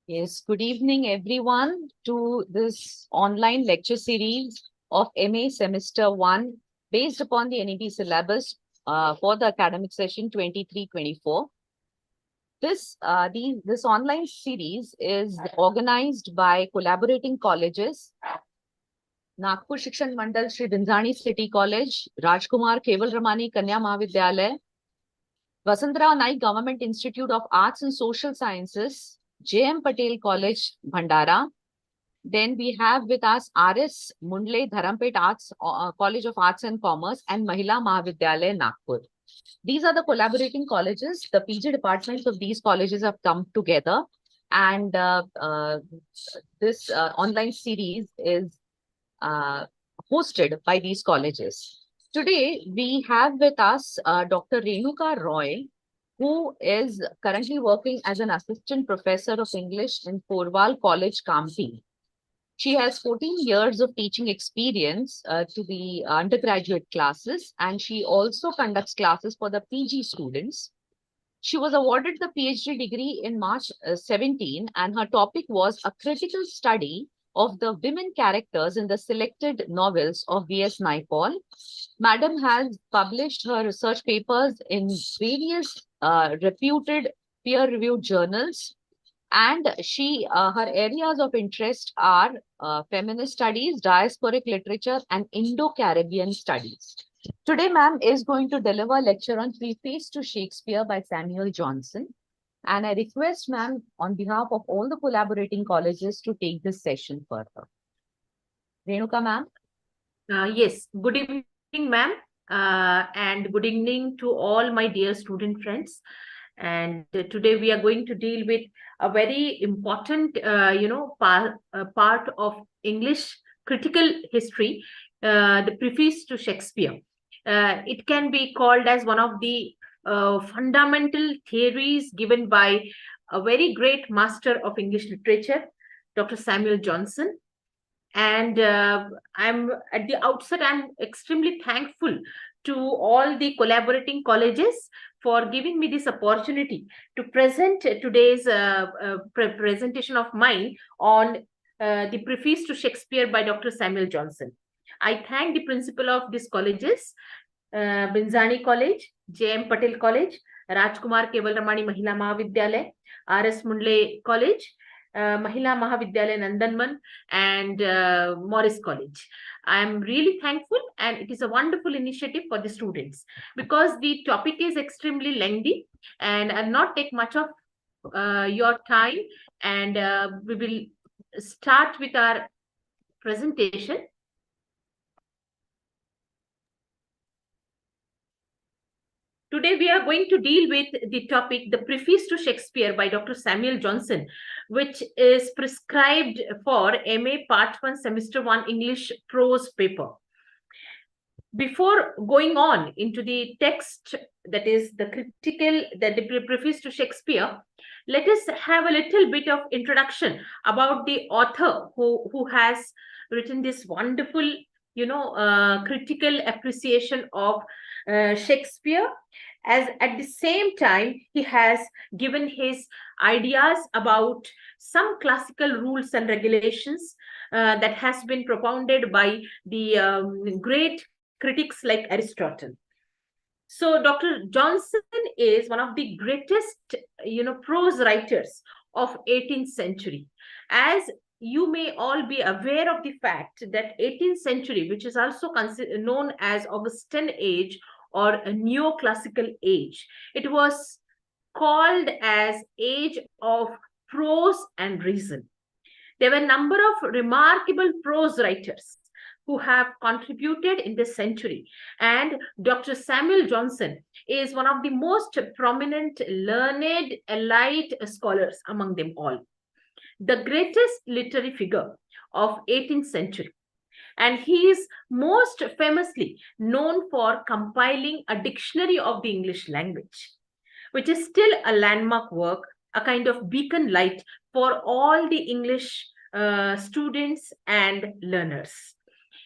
Yes, good evening, everyone, to this online lecture series of MA Semester 1 based upon the NEP syllabus for the academic session 23-24. This online series is organized by collaborating colleges, Nagpur Shikshan Mandal Shri Binzani City College, Rajkumar Keval Ramani Kanya Mahavidyalaya, Vasantrao Naik Government Institute of Arts and Social Sciences, J.M. Patel College, Bhandara. Then we have with us R.S. Mundle Dharampet College of Arts and Commerce and Mahila Mahavidyalaya, Nagpur. These are the collaborating colleges. The PG departments of these colleges have come together, and this online series is hosted by these colleges. Today, we have with us Dr. Renuka Roy, who is currently working as an assistant professor of English in Porwal College, Kampi. She has 14 years of teaching experience to the undergraduate classes, and she also conducts classes for the PG students. She was awarded the PhD degree in March 17, and her topic was a critical study of the women characters in the selected novels of V.S. Naipaul. Madam has published her research papers in various reputed peer-reviewed journals, and her areas of interest are feminist studies, diasporic literature, and Indo-Caribbean studies. Today, ma'am is going to deliver a lecture on Preface to Shakespeare by Samuel Johnson. And I request, ma'am, on behalf of all the collaborating colleges to take this session further. Renuka, ma'am. Yes, good evening, ma'am, and good evening to all my dear student friends. And today we are going to deal with a very important, part of English critical history, the Preface to Shakespeare. It can be called as one of the fundamental theories given by a very great master of English literature, Dr. Samuel Johnson. And I'm at the outset, I'm extremely thankful to all the collaborating colleges for giving me this opportunity to present today's presentation of mine on the Preface to Shakespeare by Dr. Samuel Johnson. I thank the principal of these colleges, Binzani College, J.M. Patel College, Rajkumar Keval Ramani Mahila Mahavidyalaya, R.S. Mundle College, Mahila Mahavidyalaya Nandanman, and Morris College. I am really thankful, and it is a wonderful initiative for the students because the topic is extremely lengthy, and I'll not take much of your time, and we will start with our presentation. Today, we are going to deal with the topic, the Preface to Shakespeare by Dr. Samuel Johnson, which is prescribed for MA Part 1, Semester 1 English prose paper. Before going on into the text, that is the Preface to Shakespeare, let us have a little bit of introduction about the author who has written this wonderful, critical appreciation of Shakespeare. As at the same time, he has given his ideas about some classical rules and regulations that has been propounded by the great critics like Aristotle. So Dr. Johnson is one of the greatest, prose writers of 18th century. As you may all be aware of the fact that 18th century, which is also known as Augustan age or a neoclassical age, it was called as age of prose and reason. There were a number of remarkable prose writers who have contributed in this century, and Dr. Samuel Johnson is one of the most prominent, learned, elite scholars among them all. The greatest literary figure of 18th century. And he is most famously known for compiling a dictionary of the English language, which is still a landmark work, a kind of beacon light for all the English students and learners.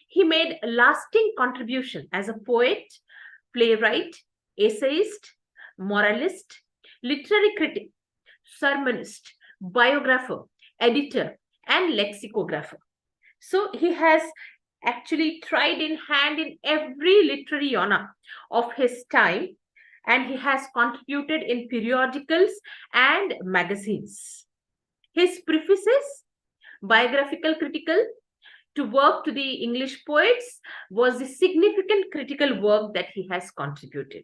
He made a lasting contribution as a poet, playwright, essayist, moralist, literary critic, sermonist, biographer, editor, and lexicographer. So he has actually tried in hand in every literary genre of his time, and he has contributed in periodicals and magazines. His prefaces, biographical, critical, to work to the English poets was the significant critical work that he has contributed.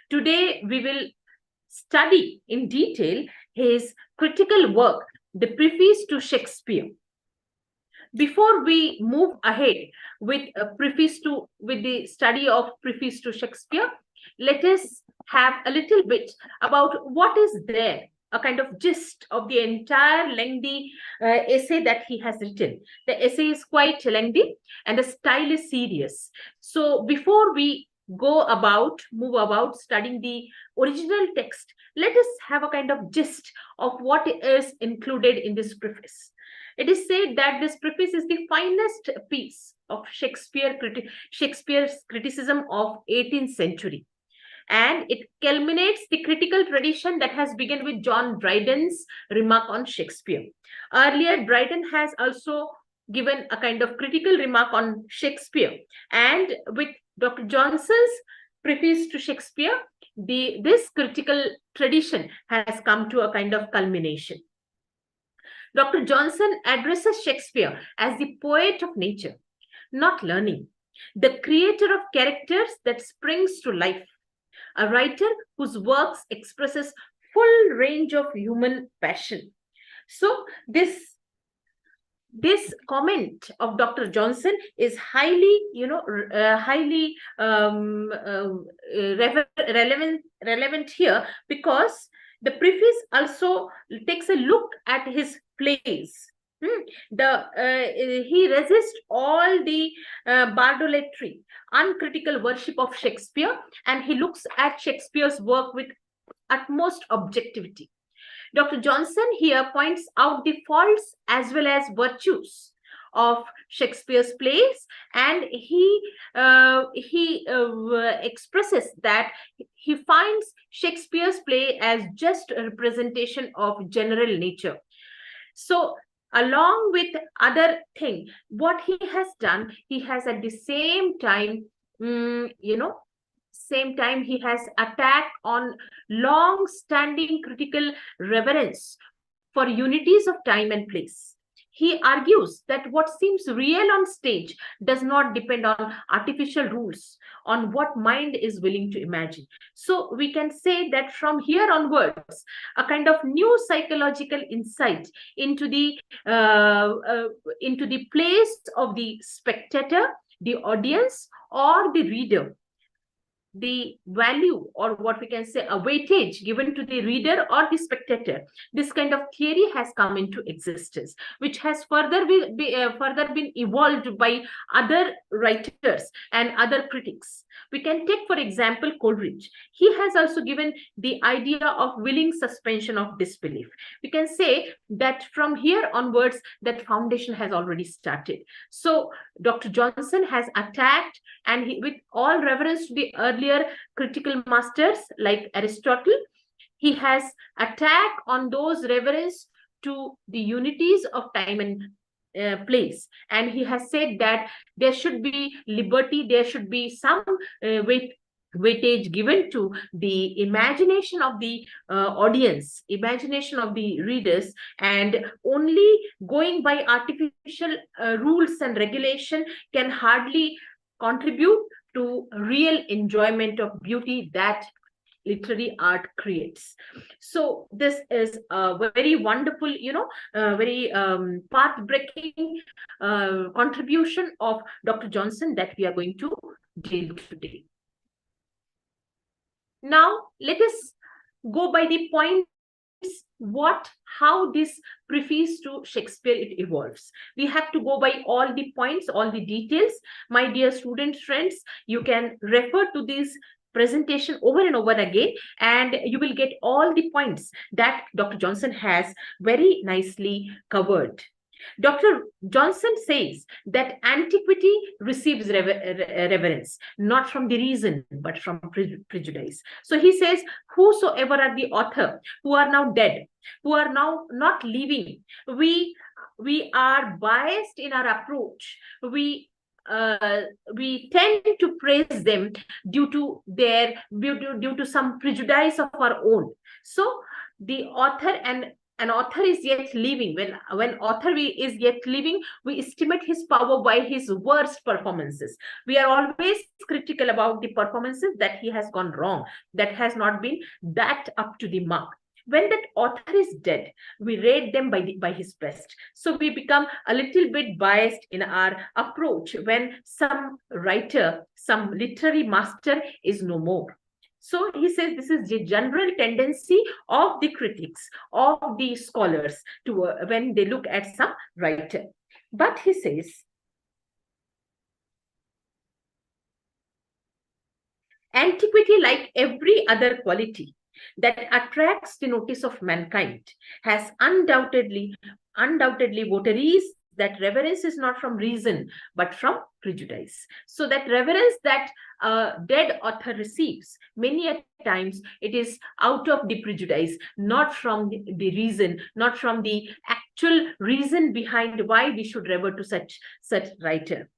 Today, we will study in detail his critical work, the Preface to Shakespeare. Before we move ahead with the study of Preface to Shakespeare, let us have a little bit about what is there, a kind of gist of the entire lengthy essay that he has written. The essay is quite lengthy and the style is serious. So before we move about studying the original text, let us have a kind of gist of what is included in this preface. It is said that this preface is the finest piece of Shakespeare's criticism of 18th century. And it culminates the critical tradition that has begun with John Dryden's remark on Shakespeare. Earlier, Dryden has also given a kind of critical remark on Shakespeare. And with Dr. Johnson's Preface to Shakespeare, this critical tradition has come to a kind of culmination. Dr. Johnson addresses Shakespeare as the poet of nature, not learning, the creator of characters that springs to life, a writer whose works expresses full range of human passion. So this comment of Dr. Johnson is highly, relevant here, because the preface also takes a look at his plays. He resists all the bardolatry, uncritical worship of Shakespeare, and he looks at Shakespeare's work with utmost objectivity. Dr. Johnson here points out the faults as well as virtues of Shakespeare's plays, and he expresses that he finds Shakespeare's play as just a representation of general nature. So along with other thing, what he has done, he has at the same time, he has attacked on long-standing critical reverence for unities of time and place. He argues that what seems real on stage does not depend on artificial rules, on what mind is willing to imagine. So we can say that from here onwards, a kind of new psychological insight into the place of the spectator, the audience, or the reader, the value, or what we can say, a weightage given to the reader or the spectator. This kind of theory has come into existence, which has further been evolved by other writers and other critics. We can take, for example, Coleridge. He has also given the idea of willing suspension of disbelief. We can say that from here onwards, that foundation has already started. So Dr. Johnson has attacked, and with all reverence to the earlier critical masters like Aristotle, he has attacked on those reverence to the unities of time and place, and he has said that there should be liberty, there should be some weightage given to the imagination of the audience, imagination of the readers, and only going by artificial rules and regulation can hardly contribute to real enjoyment of beauty that literary art creates. So this is a very wonderful, very path-breaking contribution of Dr. Johnson that we are going to deal today. Now, let us go by the points, how this preface to Shakespeare it evolves. We have to go by all the points, all the details. My dear student friends, you can refer to this presentation over and over again, and you will get all the points that Dr. Johnson has very nicely covered. Dr. Johnson says that antiquity receives reverence, not from the reason, but from prejudice. So he says, whosoever are the author, who are now dead, who are now not living, we we are biased in our approach. We tend to praise them due to some prejudice of our own. So the author, and an author is yet living. When author is yet living, we estimate his power by his worst performances. We are always critical about the performances that he has gone wrong, that has not been that up to the mark. When that author is dead, we rate them by his best. So we become a little bit biased in our approach when some writer, some literary master is no more. So he says this is the general tendency of the critics, of the scholars, to when they look at some writer. But he says, antiquity, like every other quality that attracts the notice of mankind, has undoubtedly votaries that reverence is not from reason but from prejudice. So that reverence that a dead author receives, many a times it is out of the prejudice, not from the reason, not from the actual reason behind why we should revere to such writer.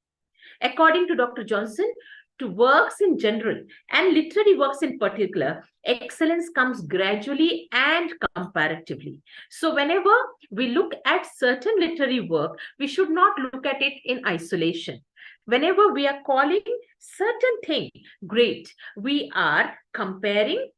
According to Dr. Johnson, to works in general and literary works in particular, excellence comes gradually and comparatively. So whenever we look at certain literary work, we should not look at it in isolation. Whenever we are calling certain thing great, we are comparing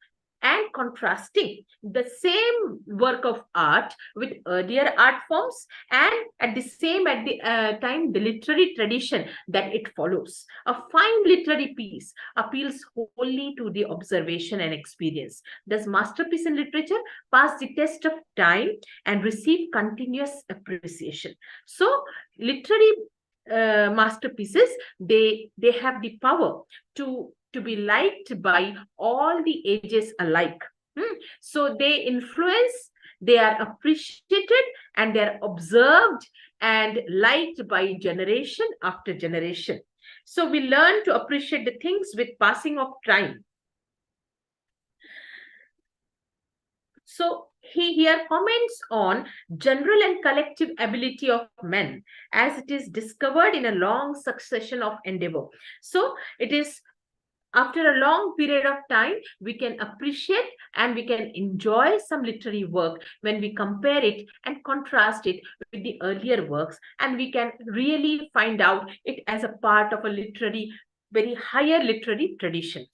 and contrasting the same work of art with earlier art forms, and at the time the literary tradition that it follows. A fine literary piece appeals wholly to the observation and experience. Thus, masterpiece in literature pass the test of time and receive continuous appreciation. So literary masterpieces, they have the power to be liked by all the ages alike. So they influence, they are appreciated, and they are observed and liked by generation after generation. So we learn to appreciate the things with passing of time. So he here comments on general and collective ability of men as it is discovered in a long succession of endeavor. So it is after a long period of time, we can appreciate and we can enjoy some literary work when we compare it and contrast it with the earlier works, and we can really find out it as a part of a very higher literary tradition.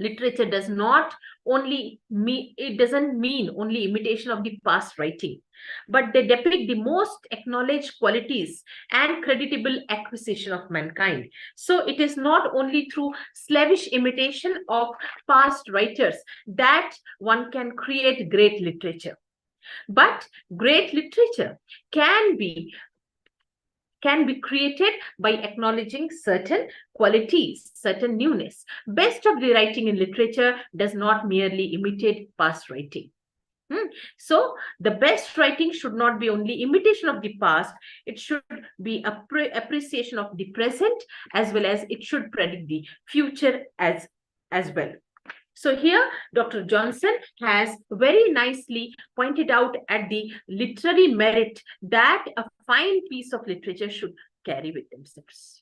Literature does not only mean, it doesn't mean only imitation of the past writing, but they depict the most acknowledged qualities and creditable acquisition of mankind. So it is not only through slavish imitation of past writers that one can create great literature, but great literature can be created by acknowledging certain qualities, certain newness. Best of the writing in literature does not merely imitate past writing. So the best writing should not be only imitation of the past, it should be appreciation of the present, as well as it should predict the future as well. So here, Dr. Johnson has very nicely pointed out at the literary merit that a fine piece of literature should carry with themselves.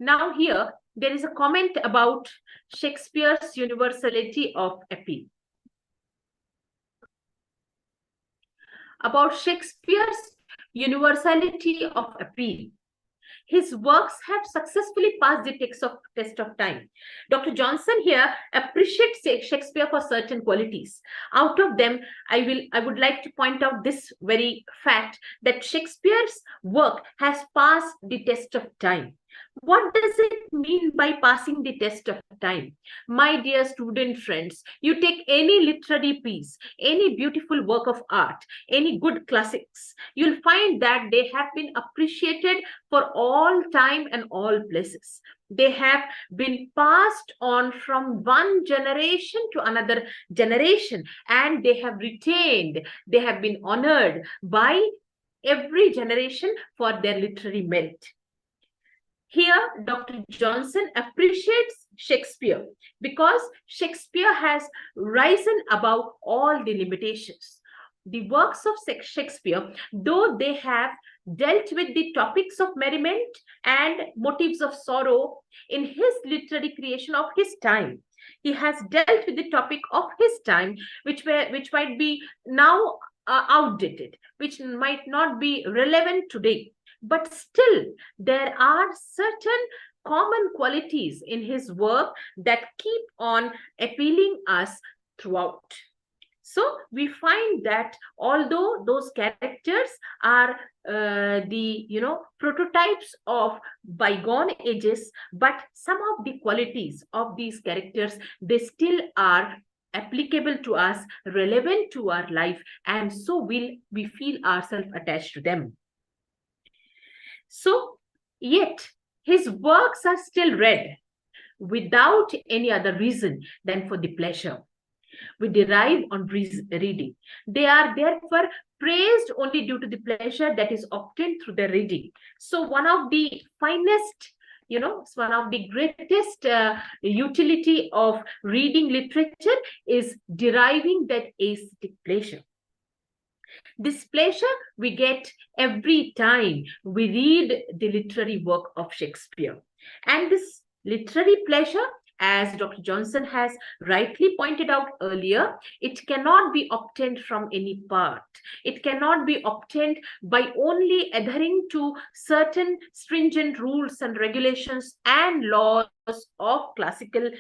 Now here, there is a comment about Shakespeare's universality of appeal. About Shakespeare's universality of appeal. His works have successfully passed the test of time. Dr. Johnson here appreciates Shakespeare for certain qualities. Out of them, I would like to point out this very fact that Shakespeare's work has passed the test of time. What does it mean by passing the test of time? My dear student friends, you take any literary piece, any beautiful work of art, any good classics, you'll find that they have been appreciated for all time and all places. They have been passed on from one generation to another generation, and they have retained, they have been honored by every generation for their literary merit. Here, Dr. Johnson appreciates Shakespeare because Shakespeare has risen above all the limitations. the works of Shakespeare, though they have dealt with the topics of merriment and motives of sorrow in his literary creation of his time, he has dealt with the topic of his time, which might be now outdated, which might not be relevant today. But still, there are certain common qualities in his work that keep on appealing us throughout. So we find that although those characters are the prototypes of bygone ages, but some of the qualities of these characters, they still are applicable to us, relevant to our life, and so we feel ourselves attached to them. So yet his works are still read without any other reason than for the pleasure we derive on reading. They are therefore praised only due to the pleasure that is obtained through the reading. So one of the finest, one of the greatest utility of reading literature is deriving that aesthetic pleasure. This pleasure we get every time we read the literary work of Shakespeare. And this literary pleasure, as Dr. Johnson has rightly pointed out earlier, it cannot be obtained from any part. It cannot be obtained by only adhering to certain stringent rules and regulations and laws of classical,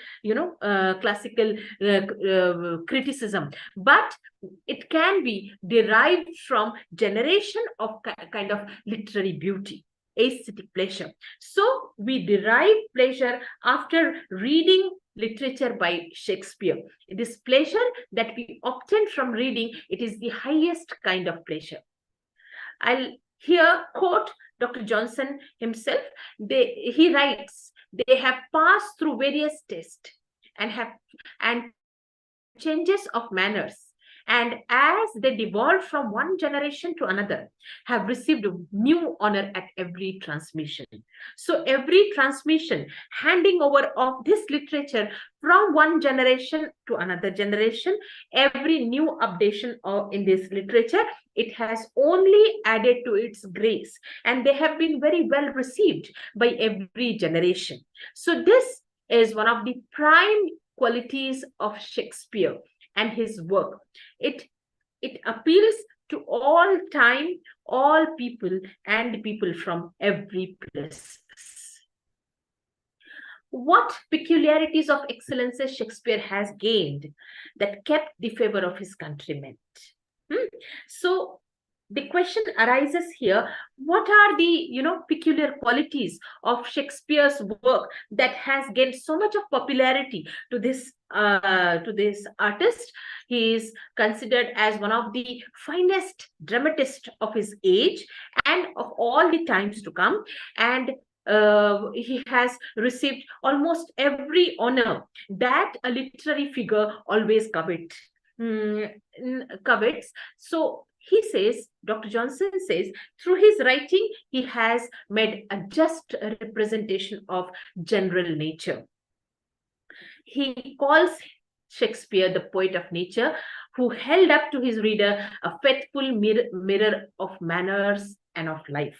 criticism. But it can be derived from generation of kind of literary beauty, aesthetic pleasure. So we derive pleasure after reading literature by Shakespeare. This pleasure that we obtain from reading, it is the highest kind of pleasure. I'll here quote Dr. Johnson himself. He writes, they have passed through various tests and changes of manners, and as they devolve from one generation to another, have received new honor at every transmission. So every transmission, handing over of this literature from one generation to another generation, every new updation in this literature, it has only added to its grace, and they have been very well received by every generation. So this is one of the prime qualities of Shakespeare and his work. It appeals to all time, all people, and people from every place. What peculiarities of excellences Shakespeare has gained that kept the favor of his countrymen? So the question arises here, what are the peculiar qualities of Shakespeare's work that has gained so much of popularity to this artist? He is considered as one of the finest dramatists of his age and of all the times to come, and he has received almost every honor that a literary figure always covets. So he says, Dr. Johnson says, through his writing, he has made a just representation of general nature. He calls Shakespeare the poet of nature, who held up to his reader a faithful mirror of manners and of life.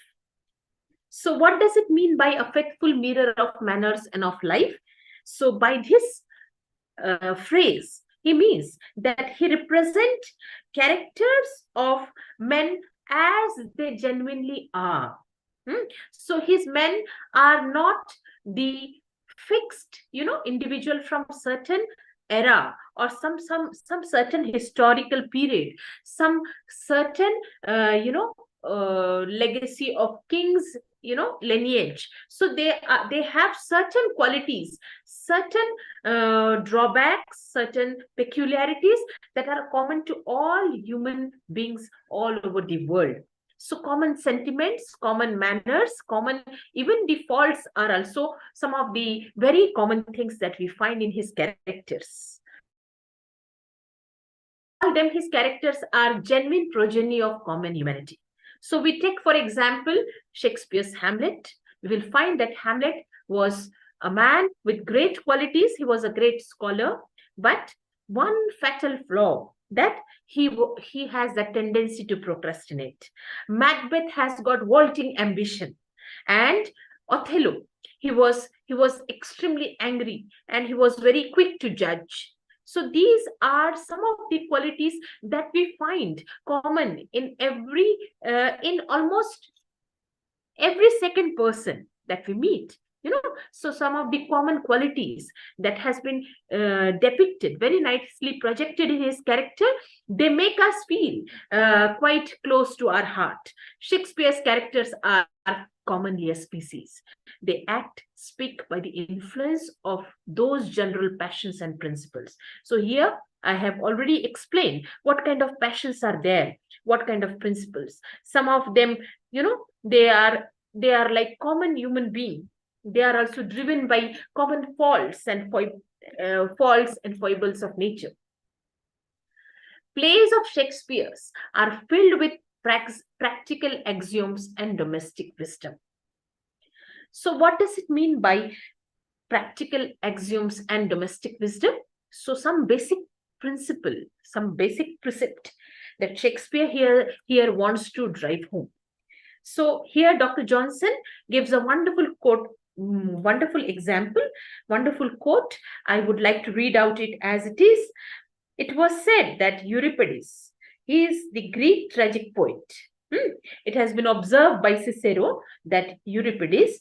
So what does it mean by a faithful mirror of manners and of life? So by this phrase, he means that he represents characters of men as they genuinely are. So his men are not the fixed, individual from certain era or some certain historical period, some certain, legacy of kings, lineage. So they have certain qualities, certain drawbacks, certain peculiarities that are common to all human beings all over the world. So common sentiments, common manners, common even defaults are also some of the very common things that we find in his characters. All them his characters are genuine progeny of common humanity. So we take, for example, Shakespeare's Hamlet. We will find that Hamlet was a man with great qualities. He was a great scholar, but one fatal flaw that he has that tendency to procrastinate. Macbeth has got vaulting ambition, and Othello, he was extremely angry, and he was very quick to judge. So these are some of the qualities that we find common in in almost every second person that we meet. So some of the common qualities that has been depicted, very nicely projected in his character, they make us feel quite close to our heart. Shakespeare's characters are commonly a species. They act, speak by the influence of those general passions and principles. So here I have already explained what kind of passions are there, what kind of principles. Some of them, they are like common human being. They are also driven by common faults and foibles of nature. Plays of Shakespeare's are filled with practical axioms and domestic wisdom. So what does it mean by practical axioms and domestic wisdom? So some basic principle, some basic precept that Shakespeare here wants to drive home. So here Dr. Johnson gives a wonderful quote, wonderful example, wonderful quote. I would like to read out it as it is. It was said that Euripides, he is the Greek tragic poet. It has been observed by Cicero that Euripides,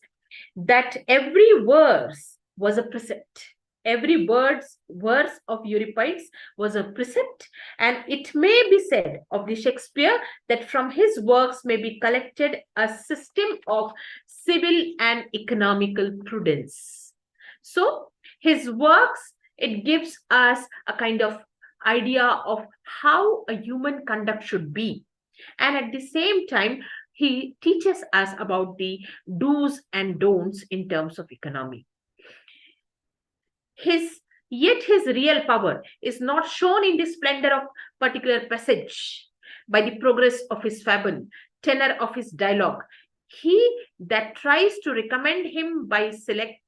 that every verse was a precept. Every verse of Euripides was a precept, and it may be said of the Shakespeare that from his works may be collected a system of civil and economical prudence. So his works, it gives us a kind of idea of how a human conduct should be, and at the same time he teaches us about the do's and don'ts in terms of economy. Yet his real power is not shown in the splendor of particular passage, by the progress of his fable, tenor of his dialogue. He that tries to recommend him by select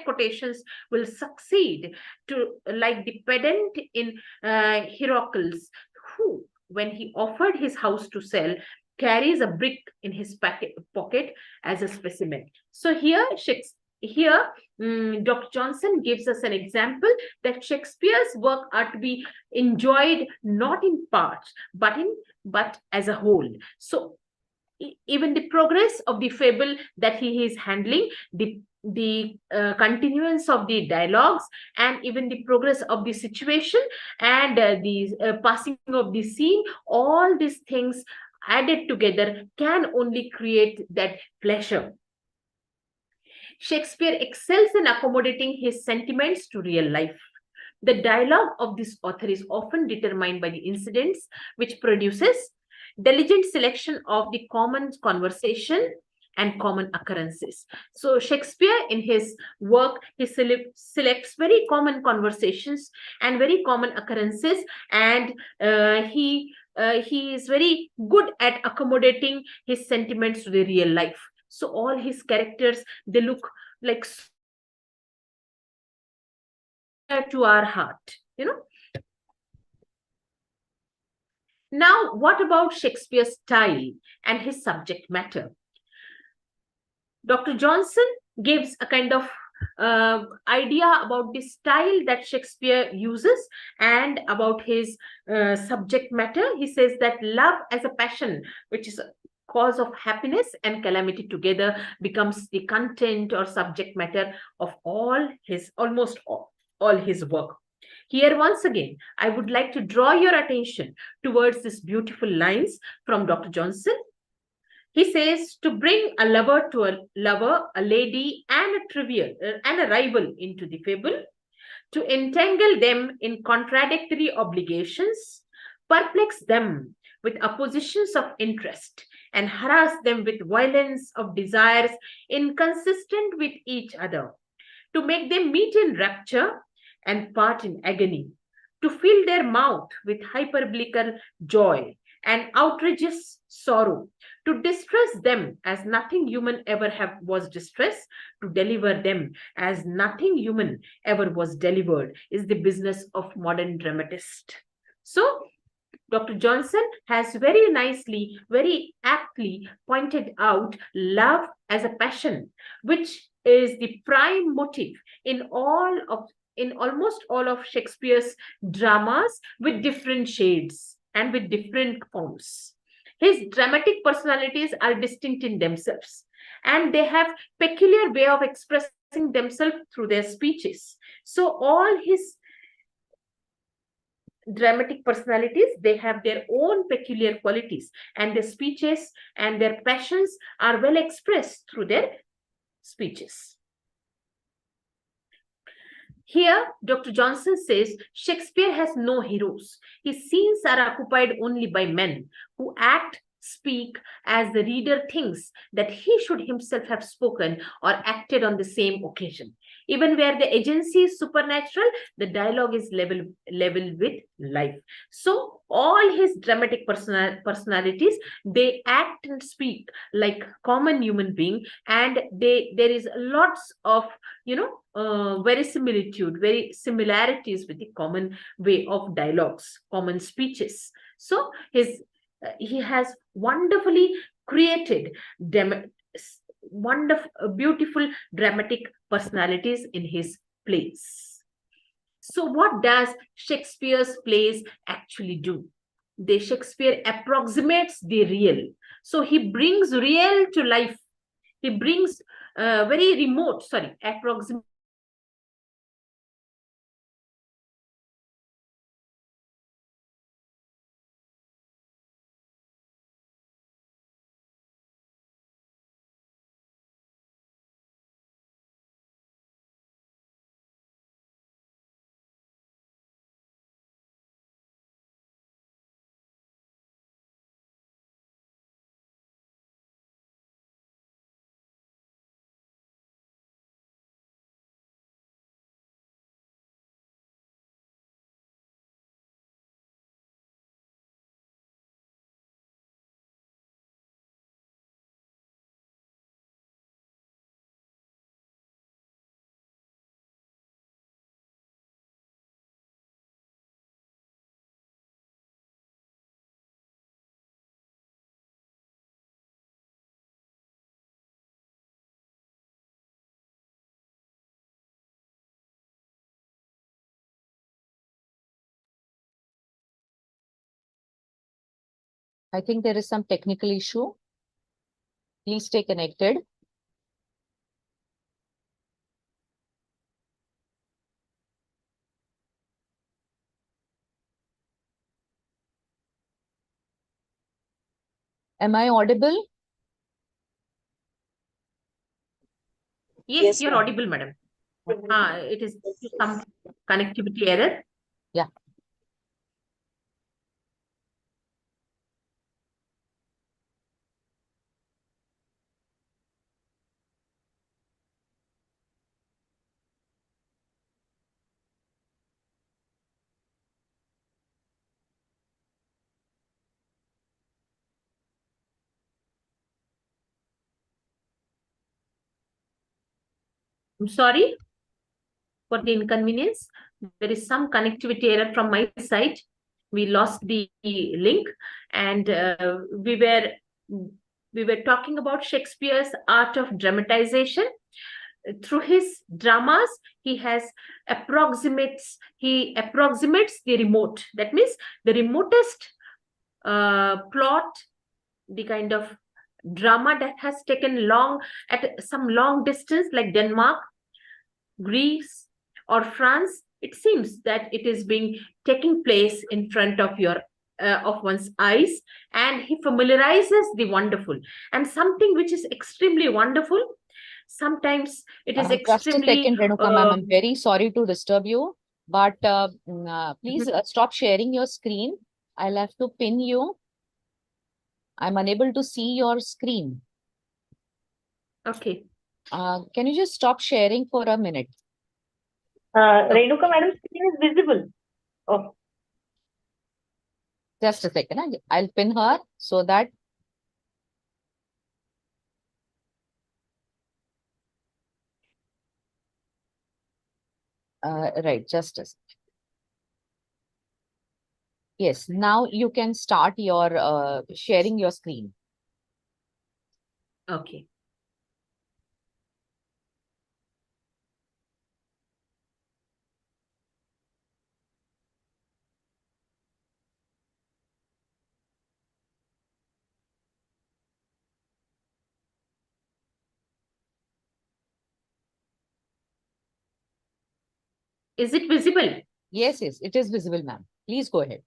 quotations will succeed to, like the pedant in Heracles, who, when he offered his house to sell, carries a brick in his pocket as a specimen. So here Dr. Johnson gives us an example that Shakespeare's work are to be enjoyed not in parts, but as a whole. So even the progress of the fable that he is handling, the continuance of the dialogues, and even the progress of the situation, and the passing of the scene, all these things added together can only create that pleasure. Shakespeare excels in accommodating his sentiments to real life. The dialogue of this author is often determined by the incidents, which produces diligent selection of the common conversation and common occurrences. So Shakespeare in his work, he selects very common conversations and very common occurrences, and he is very good at accommodating his sentiments to the real life. So all his characters, they look like to our heart, Now, what about Shakespeare's style and his subject matter? Dr. Johnson gives a kind of idea about the style that Shakespeare uses and about his subject matter. He says that love as a passion, which is a cause of happiness and calamity together, becomes the content or subject matter of almost all his work. Here, once again, I would like to draw your attention towards these beautiful lines from Dr. Johnson. He says, to bring a lover to a lover, a lady and a rival into the fable, to entangle them in contradictory obligations, perplex them with oppositions of interest, and harass them with violence of desires inconsistent with each other, to make them meet in rapture and part in agony, to fill their mouth with hyperbolical joy and outrageous sorrow, to distress them as nothing human ever was distressed, to deliver them as nothing human ever was delivered, is the business of modern dramatist. So Dr. Johnson has very nicely, very aptly pointed out love as a passion, which is the prime motive in almost all of Shakespeare's dramas, with different shades and with different forms. His dramatic personalities are distinct in themselves, and they have peculiar way of expressing themselves through their speeches. So all his dramatic personalities, they have their own peculiar qualities, and their speeches and their passions are well expressed through their speeches. Here, Dr. Johnson says Shakespeare has no heroes. His scenes are occupied only by men who act, speak as the reader thinks that he should himself have spoken or acted on the same occasion. Even where the agency is supernatural, the dialogue is level with life. So all his dramatic personalities, they act and speak like common human being, and there is lots of verisimilitude, very similarities with the common way of dialogues, common speeches. So he has wonderfully created wonderful, beautiful dramatic personalities in his plays. So what does Shakespeare's plays actually do? Shakespeare approximates the real. So he brings real to life. He brings very remote, approximate. I think there is some technical issue. Please stay connected. Am I audible? Yes, you're audible, madam. It is some connectivity error. Yeah. I'm sorry for the inconvenience. There is some connectivity error from my side. We lost the link, and we were talking about Shakespeare's art of dramatization. Through his dramas, he approximates the remote. That means the remotest plot, the kind of drama that has taken some long distance, like Denmark, Greece, or France. It seems that it is taking place in front of one's eyes, and he familiarizes the wonderful, and something which is extremely wonderful. Sometimes it is Just a extremely. second, Renuka ma'am. I'm very sorry to disturb you, but please stop sharing your screen. I'll have to pin you. I'm unable to see your screen. Okay. Can you just stop sharing for a minute? Renuka madam's screen is visible. Oh. Just a second. I'll pin her so that. Right, just a second. Yes, now you can start your sharing your screen. Okay. Is it visible? Yes, yes, it is visible, ma'am. Please go ahead.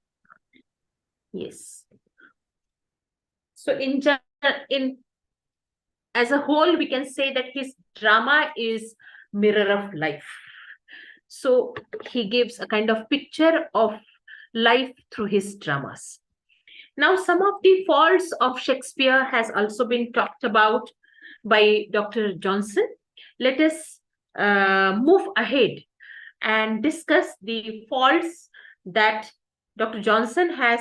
Yes. So in as a whole, we can say that his drama is mirror of life. So he gives a kind of picture of life through his dramas. Now, some of the faults of Shakespeare has also been talked about by Dr. Johnson. Let us move ahead and discuss the faults that Dr. Johnson has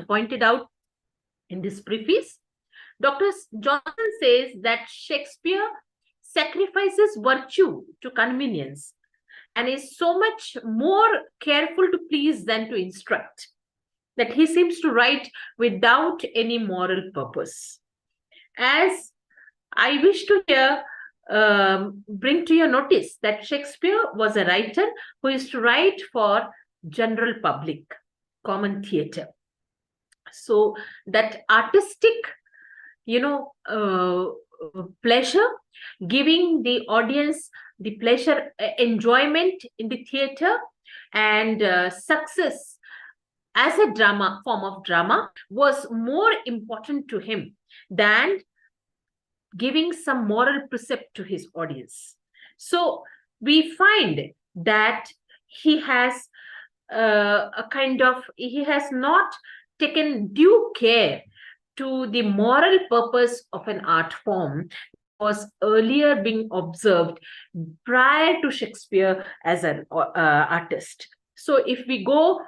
pointed out in this preface. Dr. Johnson says that Shakespeare sacrifices virtue to convenience and is so much more careful to please than to instruct, that he seems to write without any moral purpose. As I wish to here bring to your notice that Shakespeare was a writer who used to write for general public, common theatre. So that artistic, pleasure, giving the audience the pleasure, enjoyment in the theatre, and success as a form of drama was more important to him than giving some moral precept to his audience. So we find that he has he has not taken due care to the moral purpose of an art form was earlier being observed prior to Shakespeare as an artist. So if we go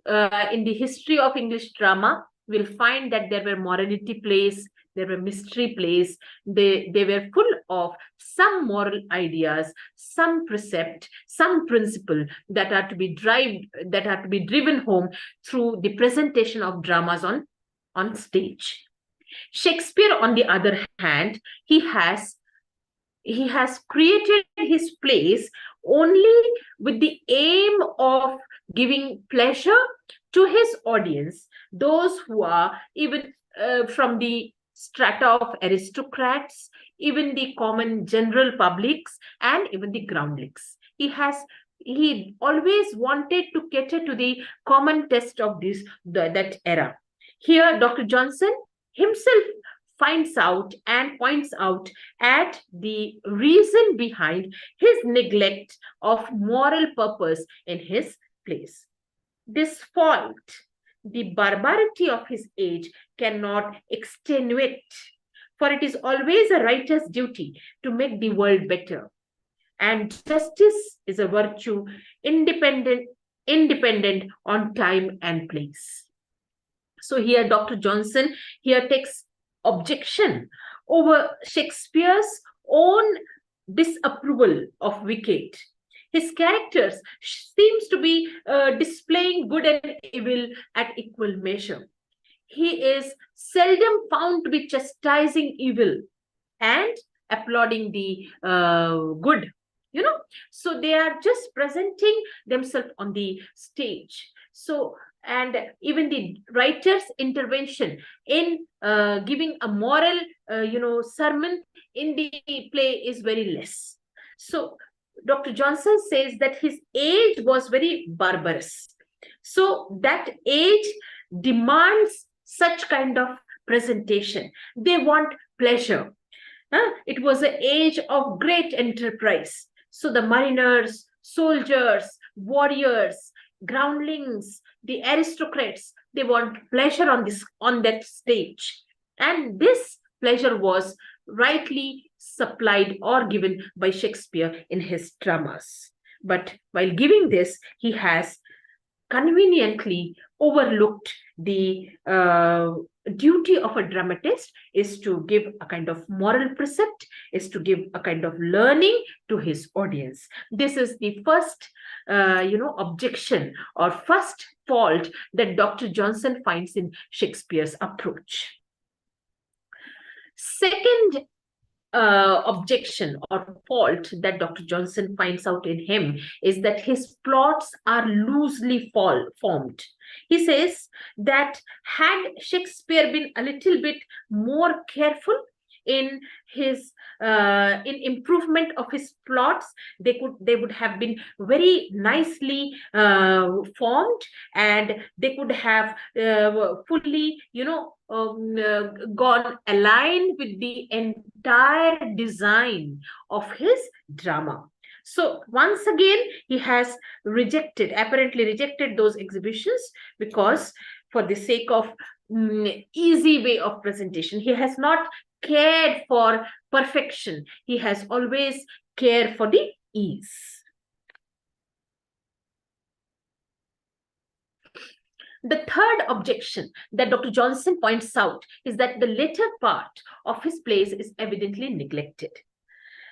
in the history of English drama, we'll find that there were morality plays, there were mystery plays. They were full of some moral ideas, some precept, some principle that are to be driven home through the presentation of dramas on stage. Shakespeare, on the other hand, he has created his plays only with the aim of giving pleasure to his audience, those who are even from the strata of aristocrats, even the common general publics, and even the groundlings. He always wanted to cater to the common taste of that era. Here, Dr. Johnson himself finds out and points out at the reason behind his neglect of moral purpose in his plays. This fault, the barbarity of his age, cannot extenuate, for it is always a writer's duty to make the world better. And justice is a virtue independent on time and place. So here Dr. Johnson here takes objection over Shakespeare's own disapproval of wicked. His characters seems to be displaying good and evil at equal measure. He is seldom found to be chastising evil and applauding the good. So they are just presenting themselves on the stage. So, and even the writer's intervention in giving a moral, sermon in the play is very less. So Dr. Johnson says that his age was very barbarous. So that age demands such kind of presentation. They want pleasure. It was an age of great enterprise. So the mariners, soldiers, warriors, groundlings, the aristocrats, they want pleasure on that stage. And this pleasure was rightly supplied or given by Shakespeare in his dramas. But while giving this, he has conveniently overlooked the duty of a dramatist is to give a kind of moral precept, is to give a kind of learning to his audience. This is the first, objection or first fault that Dr. Johnson finds in Shakespeare's approach. Second objection or fault that Dr. Johnson finds out in him is that his plots are loosely formed. He says that had Shakespeare been a little bit more careful in his in improvement of his plots, they would have been very nicely formed, and they could have fully gone aligned with the entire design of his drama. So once again, he has apparently rejected those exhibitions because for the sake of easy way of presentation. He has not cared for perfection. He has always cared for the ease. The third objection that Dr. Johnson points out is that the later part of his plays is evidently neglected.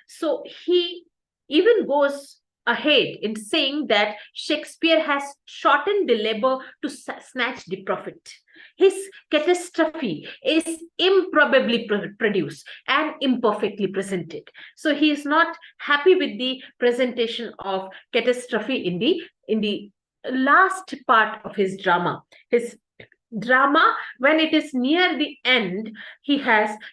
So he even goes ahead in saying that Shakespeare has shortened the labor to snatch the profit. His catastrophe is improbably produced and imperfectly presented. So he is not happy with the presentation of catastrophe in the last part of his drama. His drama, when it is near the end,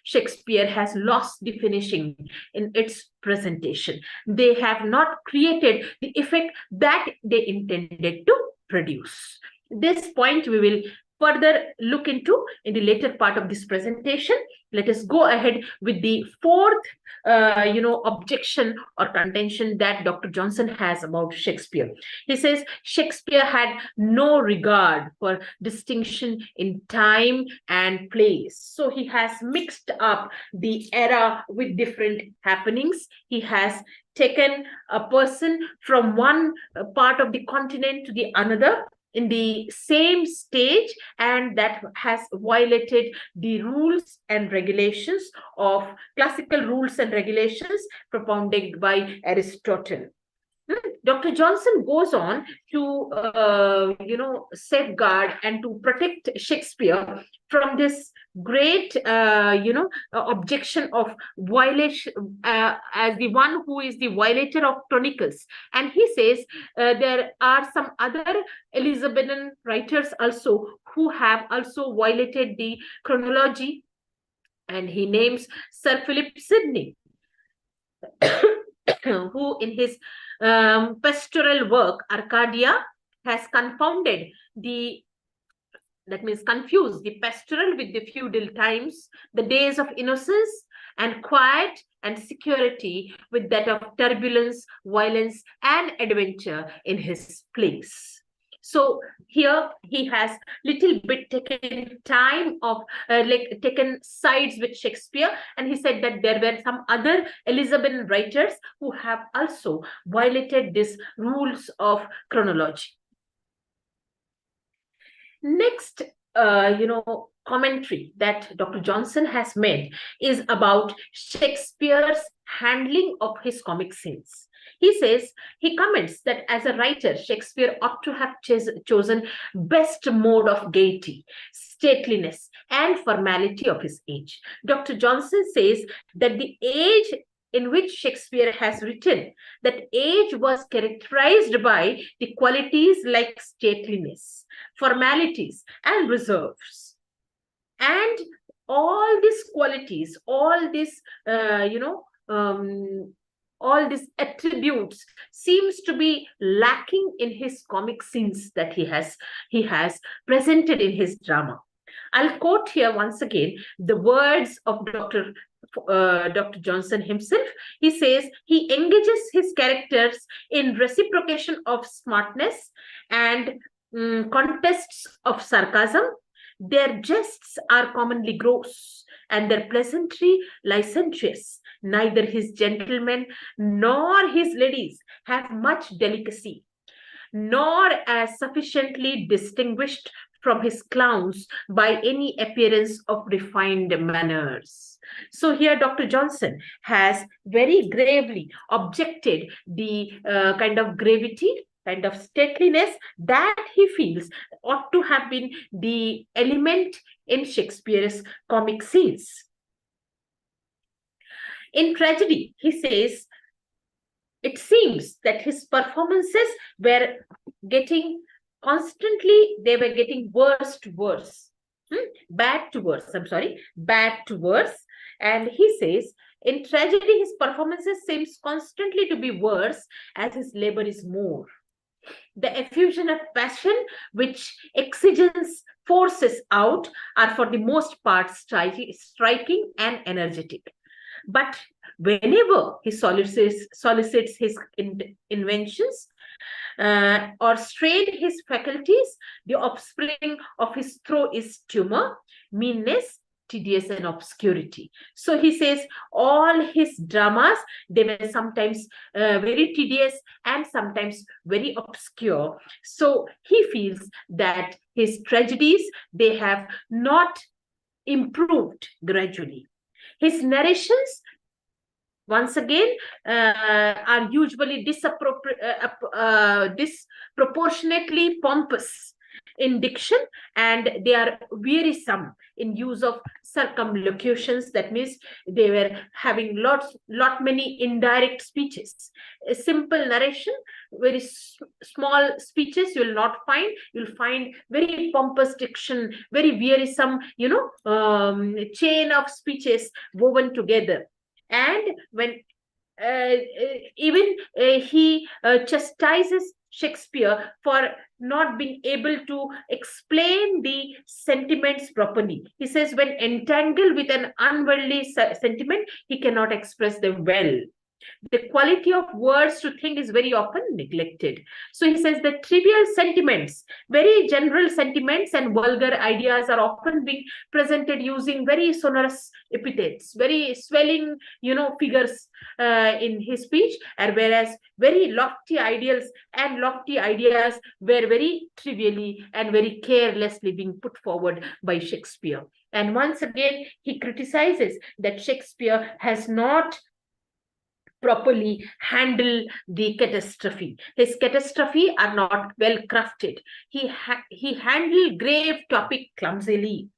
Shakespeare has lost the finishing in its presentation. They have not created the effect that they intended to produce. This point we will further look into in the later part of this presentation. Let us go ahead with the fourth objection or contention that Dr. Johnson has about Shakespeare. He says Shakespeare had no regard for distinction in time and place. So he has mixed up the era with different happenings. He has taken a person from one part of the continent to the another in the same stage, and that has violated the rules and regulations of classical rules and regulations propounded by Aristotle. Dr. Johnson goes on to, safeguard and to protect Shakespeare from this great, objection of violation as the one who is the violator of chronicles. And he says there are some other Elizabethan writers also who have also violated the chronology, and he names Sir Philip Sidney, who in his pastoral work Arcadia has confused the pastoral with the feudal times, the days of innocence and quiet and security with that of turbulence, violence and adventure in his plays. So here he has little bit taken time of taken sides with Shakespeare, and he said that there were some other Elizabethan writers who have also violated these rules of chronology. Next, commentary that Dr. Johnson has made is about Shakespeare's handling of his comic scenes. He says, he comments that as a writer, Shakespeare ought to have chosen best mode of gaiety, stateliness, and formality of his age. Dr. Johnson says that the age in which Shakespeare has written, that age was characterized by the qualities like stateliness, formalities, and reserves. And all these qualities, all these attributes seems to be lacking in his comic scenes that he has presented in his drama. I'll quote here once again the words of Dr. Johnson himself. He says he engages his characters in reciprocation of smartness and contests of sarcasm. Their jests are commonly gross and their pleasantry licentious. Neither his gentlemen nor his ladies have much delicacy, nor as sufficiently distinguished from his clowns by any appearance of refined manners. So here Dr. Johnson has very gravely objected the kind of gravity, kind of stateliness that he feels ought to have been the element in Shakespeare's comic scenes. In tragedy, he says, it seems that his performances were getting they were getting worse to worse. Bad to worse, I'm sorry, bad to worse. And he says, in tragedy, his performances seems constantly to be worse as his labor is more. The effusion of passion which exigence forces out are for the most part striking and energetic. But whenever he solicits his inventions or strained his faculties, the offspring of his throw is tumor, meanness, tedious, and obscurity. So he says all his dramas, they were sometimes very tedious and sometimes very obscure. So he feels that his tragedies, they have not improved gradually. His narrations, once again, are usually disproportionately pompous in diction, and they are wearisome in use of circumlocutions. That means they were having many indirect speeches. A simple narration, very small speeches you will not find. You'll find very pompous diction, very wearisome, chain of speeches woven together. And when he chastises Shakespeare for not being able to explain the sentiments properly. He says when entangled with an unworldly sentiment, he cannot express them well. The quality of words to think is very often neglected. So he says that trivial sentiments, very general sentiments and vulgar ideas are often being presented using very sonorous epithets, very swelling, figures in his speech, and whereas very lofty ideals and lofty ideas were very trivially and very carelessly being put forward by Shakespeare. And once again, he criticizes that Shakespeare has not properly handle the catastrophe. His catastrophe are not well crafted. He handled grave topic clumsily.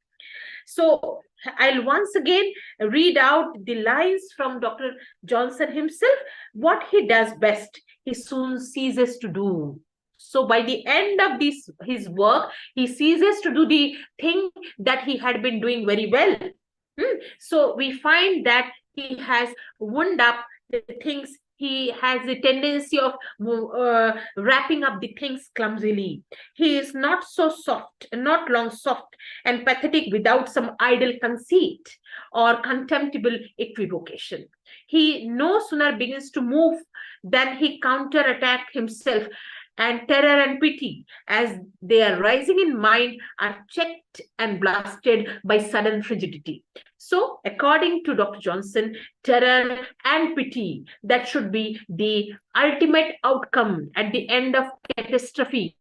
So I'll once again read out the lines from Dr. Johnson himself. What he does best, he soon ceases to do. So by the end of his work, he ceases to do the thing that he had been doing very well. So we find that he has wound up the things. He has the tendency of wrapping up the things clumsily. He is not so soft, not long soft and pathetic without some idle conceit or contemptible equivocation. He no sooner begins to move than he counterattack himself, and terror and pity, as they are rising in mind, are checked and blasted by sudden frigidity. So, according to Dr. Johnson, terror and pity, that should be the ultimate outcome at the end of catastrophe.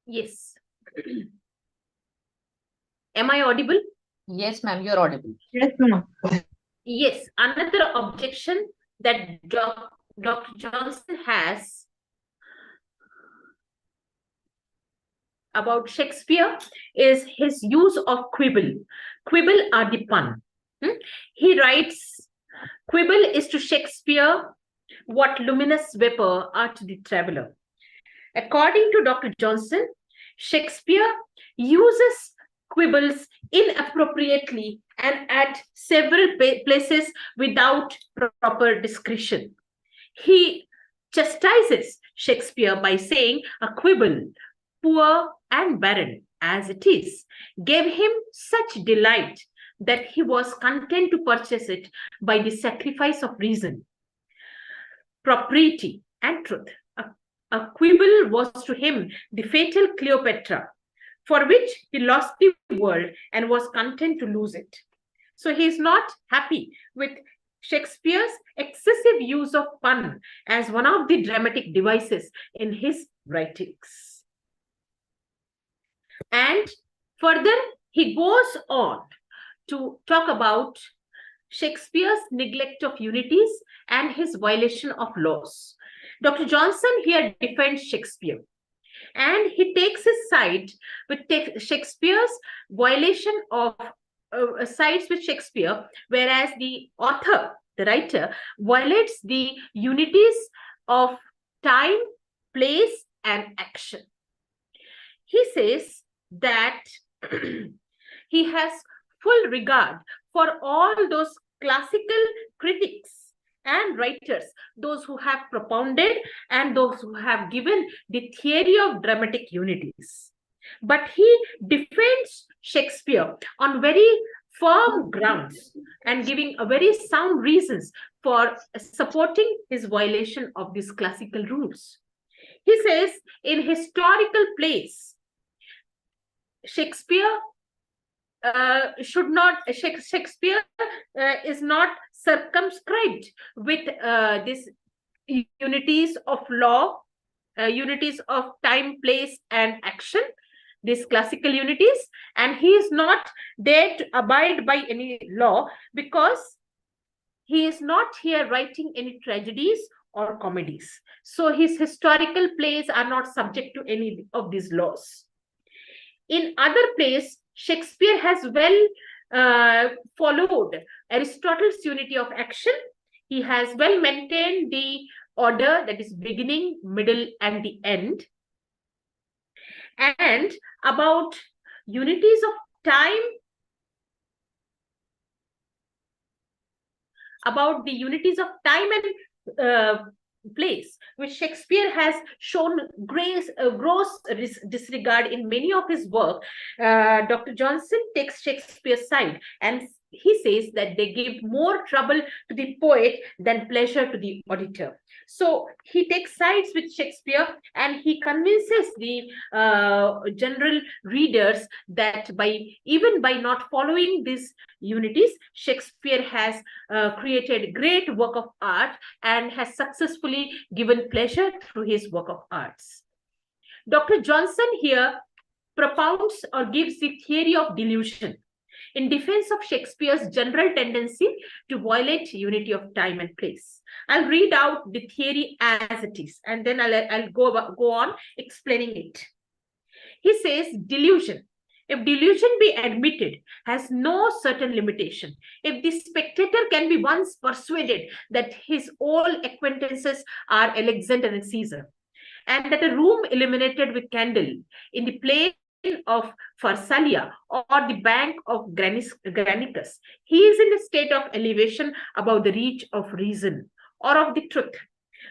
Yes. Am I audible? Yes, ma'am, you're audible. Yes, ma'am. Yes. Another objection that Dr. Johnson has about Shakespeare is his use of quibble. Quibble are the pun. He writes, quibble is to Shakespeare what luminous vapor are to the traveler. According to Dr. Johnson, Shakespeare uses quibbles inappropriately and at several places without proper discretion. He chastises Shakespeare by saying a quibble, poor and barren as it is, gave him such delight that he was content to purchase it by the sacrifice of reason, propriety, and truth. A quibble was to him the fatal Cleopatra, for which he lost the world and was content to lose it. So he is not happy with Shakespeare's excessive use of pun as one of the dramatic devices in his writings. And further, he goes on to talk about Shakespeare's neglect of unities and his violation of laws. Dr. Johnson here defends Shakespeare, and he takes his side with Shakespeare's violation of sides with Shakespeare, whereas the author, the writer, violates the unities of time, place, and action. He says that he has full regard for all those classical critics and writers, those who have propounded and those who have given the theory of dramatic unities. But he defends Shakespeare on very firm grounds and giving a very sound reasons for supporting his violation of these classical rules. He says in historical plays, Shakespeare is not circumscribed with these unities of law, unities of time, place, and action, these classical unities, and he is not there to abide by any law because he is not here writing any tragedies or comedies. So his historical plays are not subject to any of these laws. In other plays, Shakespeare has well followed Aristotle's unity of action. He has well maintained the order, that is beginning, middle, and the end. And about unities of time, about the unities of time and place, which Shakespeare has shown gross disregard in many of his work, Dr. Johnson takes Shakespeare's side, and he says that they give more trouble to the poet than pleasure to the auditor. So he takes sides with Shakespeare, and he convinces the general readers that even by not following these unities, Shakespeare has created great work of art and has successfully given pleasure through his work of arts. Dr. Johnson here propounds or gives the theory of delusion in defense of Shakespeare's general tendency to violate unity of time and place. I'll read out the theory as it is, and then I'll go on explaining it. He says delusion, if delusion be admitted, has no certain limitation. If the spectator can be once persuaded that his all acquaintances are Alexander and Caesar, and that a room illuminated with candle in the plain of Pharsalia or the bank of Granicus, he is in a state of elevation above the reach of reason or of the truth.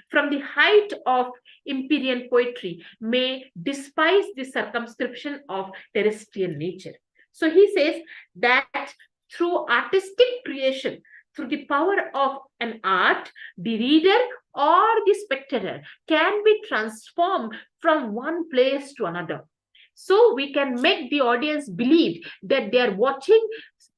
From the height of Empyrean poetry may despise the circumscription of terrestrial nature. So he says that through artistic creation, through the power of an art, the reader or the spectator can be transformed from one place to another. So we can make the audience believe that they are watching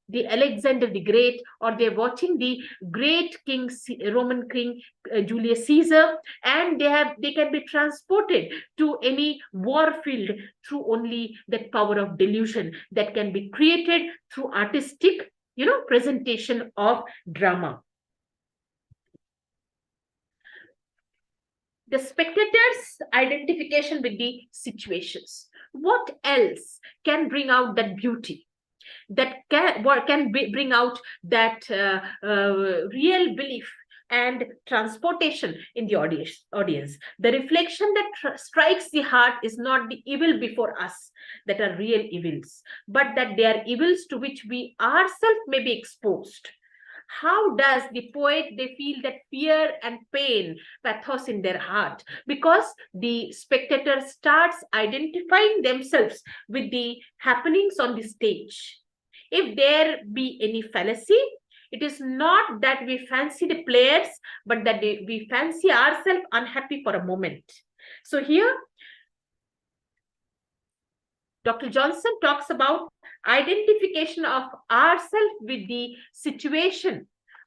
the Alexander the Great, or they're watching the great king, Roman king Julius Caesar, and they can be transported to any war field through only that power of delusion that can be created through artistic, presentation of drama. The spectator's identification with the situations. What else can bring out that beauty? That can bring out that real belief and transportation in the audience. The reflection that strikes the heart is not the evil before us that are real evils, but that they are evils to which we ourselves may be exposed. How does the poet, they feel that fear and pain, pathos in their heart? Because the spectator starts identifying themselves with the happenings on the stage. If there be any fallacy, it is not that we fancy the players, but that we fancy ourselves unhappy for a moment. So here, Dr. Johnson talks about identification of ourselves with the situation,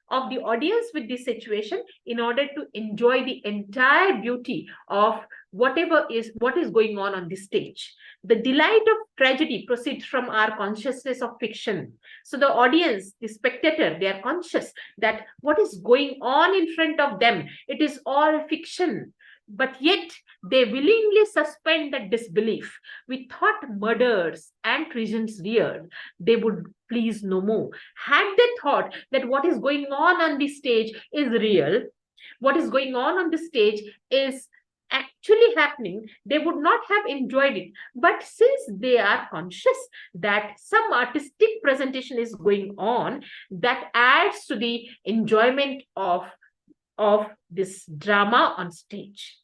of the audience with the situation, in order to enjoy the entire beauty of what is going on the stage. The delight of tragedy proceeds from our consciousness of fiction. So the audience, the spectator, they are conscious that what is going on in front of them, it is all fiction. But yet they willingly suspend that disbelief. We thought murders and treasons reared, they would please no more. Had they thought that what is going on the stage is real, what is going on the stage is actually happening, they would not have enjoyed it. But since they are conscious that some artistic presentation is going on, that adds to the enjoyment of this drama on stage.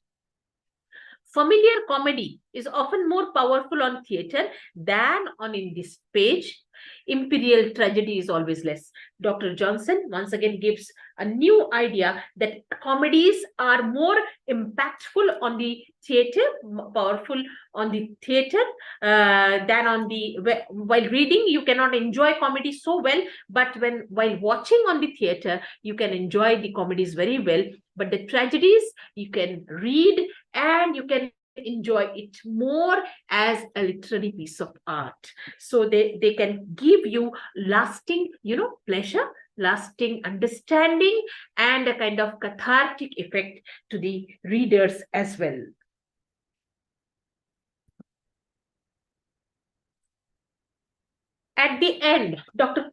Familiar comedy is often more powerful on theatre than on in this page. Imperial tragedy is always less. Dr. Johnson once again gives a new idea that comedies are more impactful on the theatre, powerful on the theatre than on the, while reading you cannot enjoy comedy so well, but while watching on the theatre you can enjoy the comedies very well. But the tragedies you can read and you can enjoy it more as a literary piece of art. So they can give you lasting, pleasure, lasting understanding, and a kind of cathartic effect to the readers as well. At the end, Dr.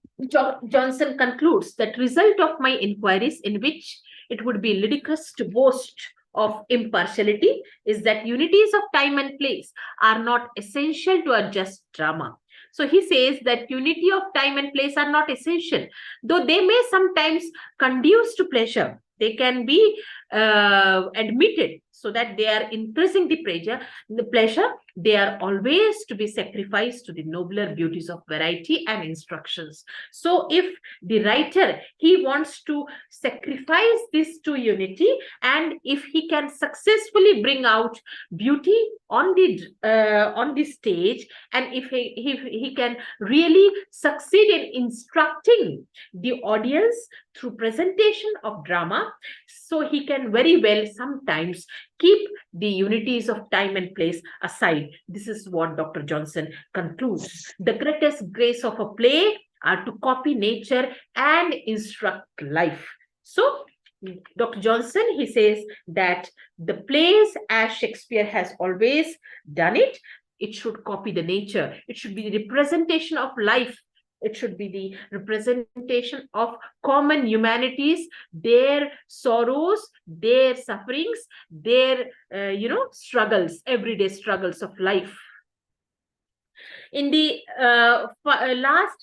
Johnson concludes that result of my inquiries, in which it would be ludicrous to boast of impartiality, is that unities of time and place are not essential to a just drama. So he says that unity of time and place are not essential, though they may sometimes conduce to pleasure. They can be admitted so that they are increasing the pleasure. They are always to be sacrificed to the nobler beauties of variety and instructions. So if the writer, he wants to sacrifice this to unity, and if he can successfully bring out beauty on the stage, and if he can really succeed in instructing the audience through presentation of drama, so he can very well sometimes keep the unities of time and place aside. This is what Dr. Johnson concludes. The greatest grace of a play are to copy nature and instruct life. So Dr. Johnson, he says that the plays, as Shakespeare has always done it, it should copy the nature. It should be the representation of life. It should be the representation of common humanities, their sorrows, their sufferings, their, struggles, everyday struggles of life. In the last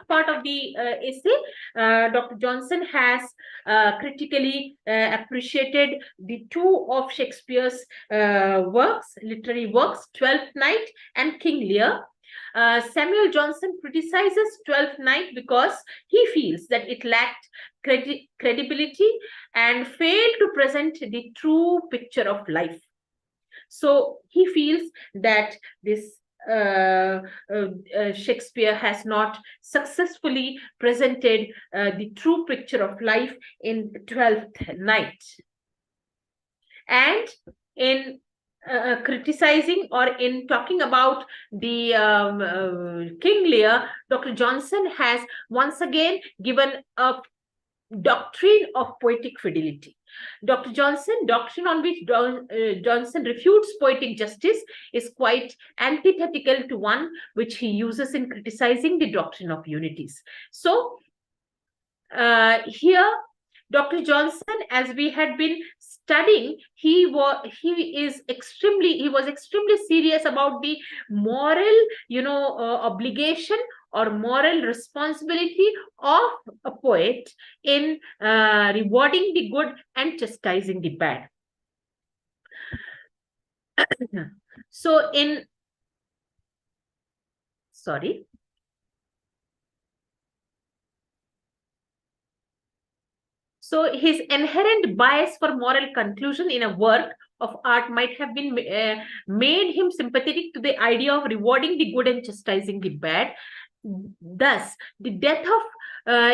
part of the essay, Dr. Johnson has critically appreciated the two of Shakespeare's literary works, Twelfth Night and King Lear. Samuel Johnson criticizes Twelfth Night because he feels that it lacked credibility and failed to present the true picture of life. So he feels that this Shakespeare has not successfully presented the true picture of life in Twelfth Night. And in criticizing or in talking about the King Lear, Dr. Johnson has once again given a doctrine of poetic fidelity. Dr. Johnson, doctrine on which Johnson refutes poetic justice, is quite antithetical to one which he uses in criticizing the doctrine of unities. So here, Dr. Johnson, as we had been studying, he was extremely serious about the moral, obligation or moral responsibility of a poet in rewarding the good and chastising the bad. So So his inherent bias for moral conclusion in a work of art might have been made him sympathetic to the idea of rewarding the good and chastising the bad. Thus, the death of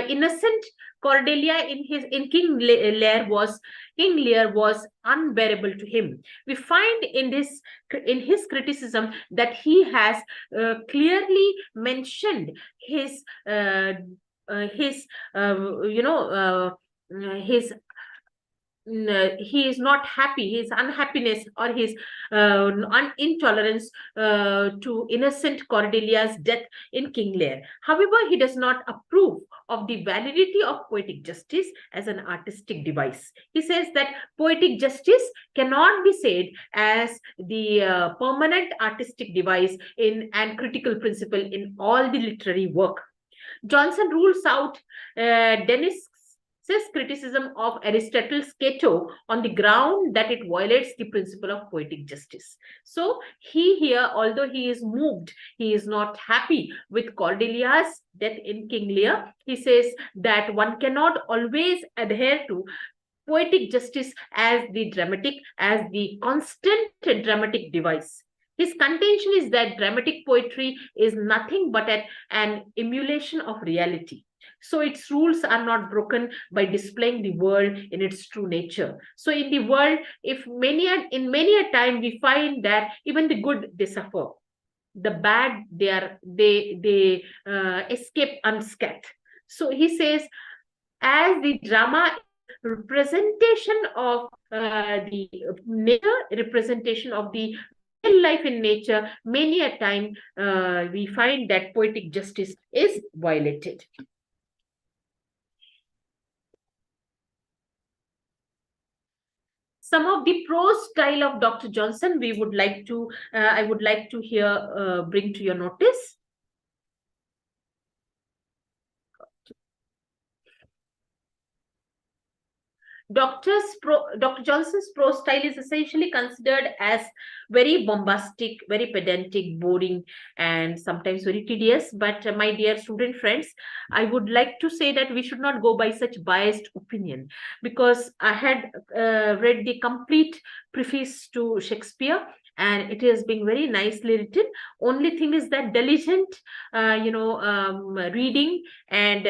innocent Cordelia in King Lear was unbearable to him. We find in his criticism that he has clearly mentioned his he is not happy, his unhappiness or his intolerance to innocent Cordelia's death in King Lear. However, he does not approve of the validity of poetic justice as an artistic device. He says that poetic justice cannot be said as the permanent artistic device and critical principle in all the literary work. Johnson rules out Dennis's criticism of Aristotle's Cato on the ground that it violates the principle of poetic justice. So he here, although he is moved, he is not happy with Cordelia's death in King Lear. He says that one cannot always adhere to poetic justice as the constant dramatic device. His contention is that dramatic poetry is nothing but an emulation of reality. So its rules are not broken by displaying the world in its true nature. So in the world, in many a time we find that even the good, they suffer. The bad, they escape unscathed. So he says, as the drama representation of the nature, representation of the real life in nature, many a time we find that poetic justice is violated. Some of the prose style of Dr. Johnson I would like to bring to your notice. Dr. Johnson's prose style is essentially considered as very bombastic, very pedantic, boring, and sometimes very tedious. But my dear student friends, I would like to say that we should not go by such biased opinion, because I had read the complete preface to Shakespeare, and it has been very nicely written. Only thing is that diligent, reading and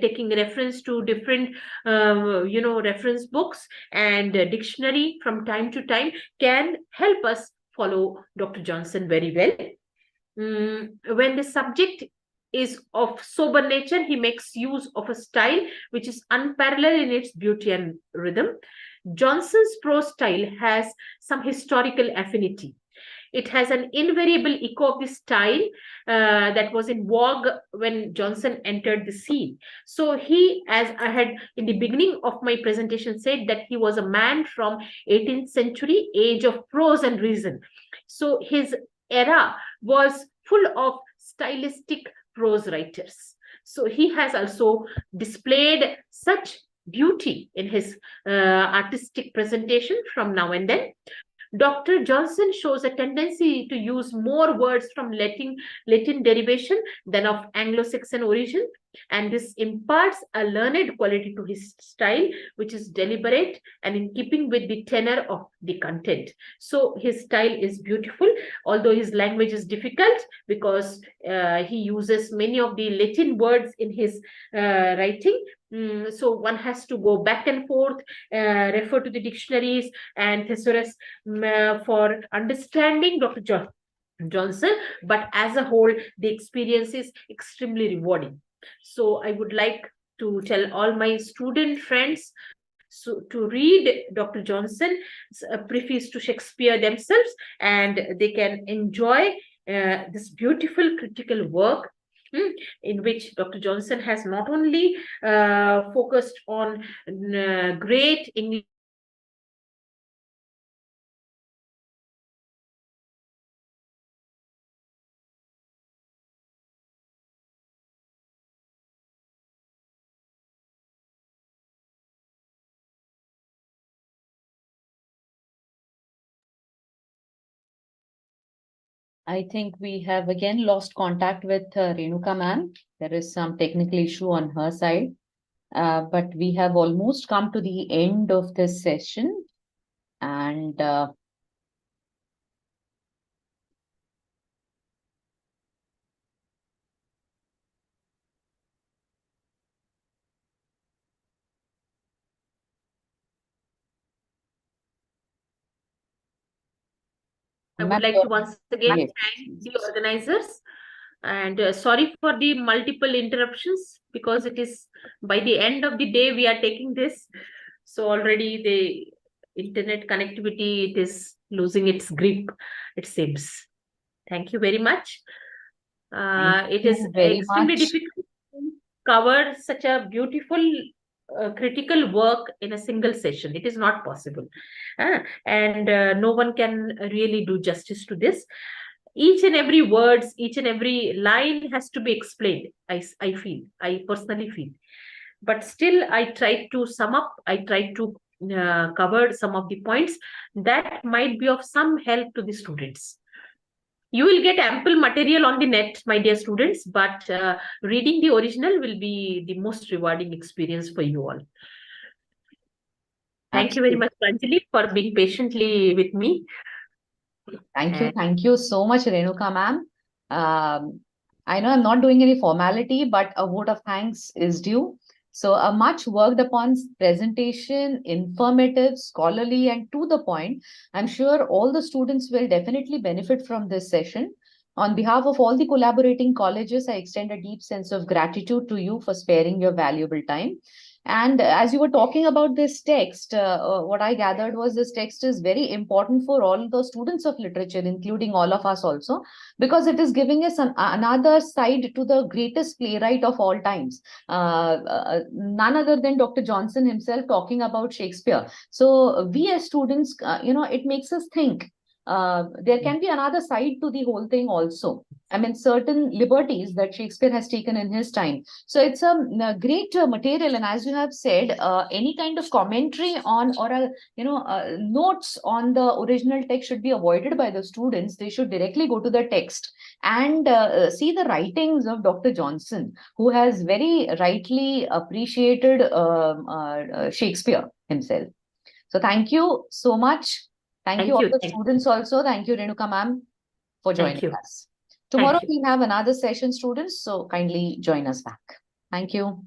taking reference to different, reference books and dictionary from time to time can help us follow Dr. Johnson very well. When the subject is of sober nature, he makes use of a style which is unparalleled in its beauty and rhythm. Johnson's prose style has some historical affinity. It has an invariable echo of the style that was in vogue when Johnson entered the scene. So he, as I had in the beginning of my presentation said, that he was a man from 18th century, age of prose and reason. So his era was full of stylistic prose writers. So he has also displayed such beauty in his artistic presentation from now and then. Dr. Johnson shows a tendency to use more words from Latin derivation than of Anglo-Saxon origin, and this imparts a learned quality to his style, which is deliberate and in keeping with the tenor of the content. So his style is beautiful, although his language is difficult because he uses many of the Latin words in his writing. So one has to go back and forth, refer to the dictionaries and thesaurus for understanding Dr. Johnson, but as a whole, the experience is extremely rewarding. So I would like to tell all my student friends to read Dr. Johnson's preface to Shakespeare themselves, and they can enjoy this beautiful critical work in which Dr. Johnson has not only focused on great English I think we have again lost contact with Renuka ma'am. There is some technical issue on her side, but we have almost come to the end of this session. And I would ma'am, like to once again yes. thank the organizers, and sorry for the multiple interruptions, because it is by the end of the day we are taking this. So already the internet connectivity, it is losing its grip, it seems. Thank you very much. It is you very extremely much. difficult to cover such a beautiful critical work in a single session. It is not possible. And no one can really do justice to this. Each and every words, each and every line has to be explained. I personally feel. But still, I tried to sum up, I tried to cover some of the points that might be of some help to the students. You will get ample material on the net, my dear students, but reading the original will be the most rewarding experience for you all. Thank you very much, Pranjali, for being patiently with me. Thank you so much, Renuka ma'am. I know I'm not doing any formality, but a vote of thanks is due. So a much worked upon presentation, informative, scholarly, and to the point. I'm sure all the students will definitely benefit from this session. On behalf of all the collaborating colleges, I extend a deep sense of gratitude to you for sparing your valuable time. And as you were talking about this text, what I gathered was this text is very important for all the students of literature, including all of us also, because it is giving us another side to the greatest playwright of all times, none other than Dr. Johnson himself talking about Shakespeare. So we as students, it makes us think. There can be another side to the whole thing also. I mean, certain liberties that Shakespeare has taken in his time. So it's a great material. And as you have said, any kind of commentary on or notes on the original text should be avoided by the students. They should directly go to the text and see the writings of Dr. Johnson, who has very rightly appreciated Shakespeare himself. So thank you so much. Thank you all the students also. Thank you, Renuka ma'am, for joining us. Tomorrow we'll have another session, students, so kindly join us back. Thank you.